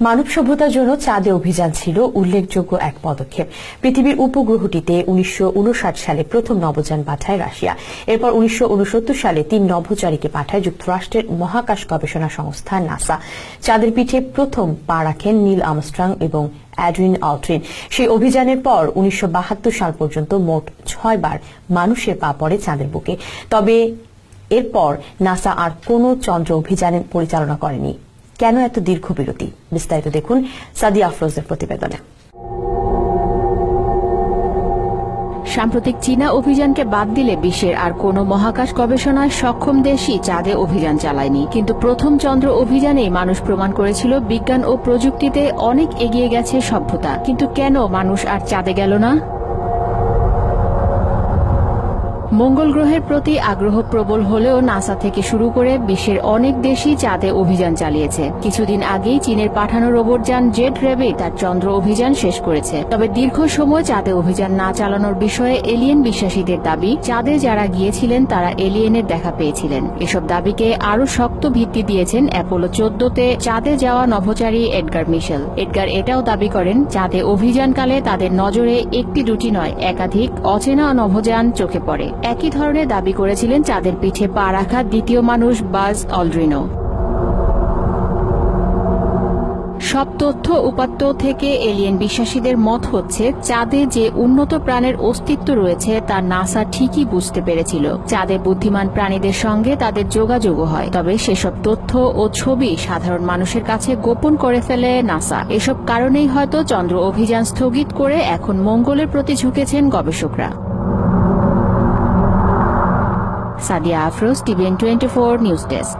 মানব সভ্যতার জন্য চাঁদে অভিযান ছিল উল্লেখযোগ্য এক পদক্ষেপ। পৃথিবীর উপগ্রহটিতে 1959 সালে প্রথম নভোযান পাঠায় রাশিয়া। এরপর 1969 সালে 3 নভোচারীকে পাঠায় যুক্তরাষ্ট্রের মহাকাশ গবেষণা সংস্থা নাসা। চাঁদের পিঠে প্রথম পা রাখেন নীল আর্মস্ট্রং এবং অ্যাড্রিন অল্ড্রিন। সেই অভিযানের পর 1972 সাল পর্যন্ত মোট 6 বার মানুষের পা পড়ে চাঁদের বুকে। তবে এরপর নাসা আর কোনো চন্দ্র অভিযান পরিচালনা করেনি। কেন এত দীর্ঘ বিরতি? বিস্তারিত দেখুন সাদিয়া আফরোজের প্রতিবেদনে। সাম্প্রতিক চীনা অভিযানকে বাদ দিলে বিশ্বের আর কোনো মহাকাশ গবেষণায় সক্ষম দেশই চাঁদে অভিযান চালায়নি। কিন্তু প্রথম চন্দ্র অভিযানেই মানুষ প্রমাণ করেছিল বিজ্ঞান ও প্রযুক্তিতে অনেক এগিয়ে গেছে সভ্যতা। কিন্তু কেন মানুষ আর চাঁদে গেল না? মঙ্গল গ্রহের প্রতি আগ্রহ প্রবল হলেও নাসা থেকে শুরু করে বিশ্বের অনেক দেশই চাঁদে অভিযান চালিয়েছে। কিছুদিন আগেই চীনের পাঠানো রোবটযান জেড রেবিট তার চন্দ্র অভিযান শেষ করেছে। তবে দীর্ঘ সময় চাঁদে অভিযান না চালানোর বিষয়ে এলিয়েন বিশ্বাসীদের দাবি, চাঁদে যারা গিয়েছিলেন তারা এলিয়েনের দেখা পেয়েছিলেন। এসব দাবিকে আরও শক্ত ভিত্তি দিয়েছেন অ্যাপোলো 14-তে চাঁদে যাওয়া নভোচারী এডগার মিশেল। এডগার এটাও দাবি করেন, চাঁদে অভিযানকালে তাদের নজরে একটি দুটি নয়, একাধিক অচেনা নভোযান চোখে পড়ে। একই ধরনের দাবি করেছিলেন চাঁদের পিঠে পা রাখা দ্বিতীয় মানুষ বাজ অল্ড্রিনও। সব তথ্য উপাত্ত থেকে এলিয়েন বিশ্বাসীদের মত হচ্ছে, চাঁদে যে উন্নত প্রাণের অস্তিত্ব রয়েছে তা নাসা ঠিকই বুঝতে পেরেছিল। চাঁদে বুদ্ধিমান প্রাণীদের সঙ্গে তাদের যোগাযোগও হয়, তবে সেসব তথ্য ও ছবি সাধারণ মানুষের কাছে গোপন করে ফেলে নাসা। এসব কারণেই হয়তো চন্দ্র অভিযান স্থগিত করে এখন মঙ্গলের প্রতি ঝুঁকেছেন গবেষকরা। Sadia Afroz, TVN24 news desk.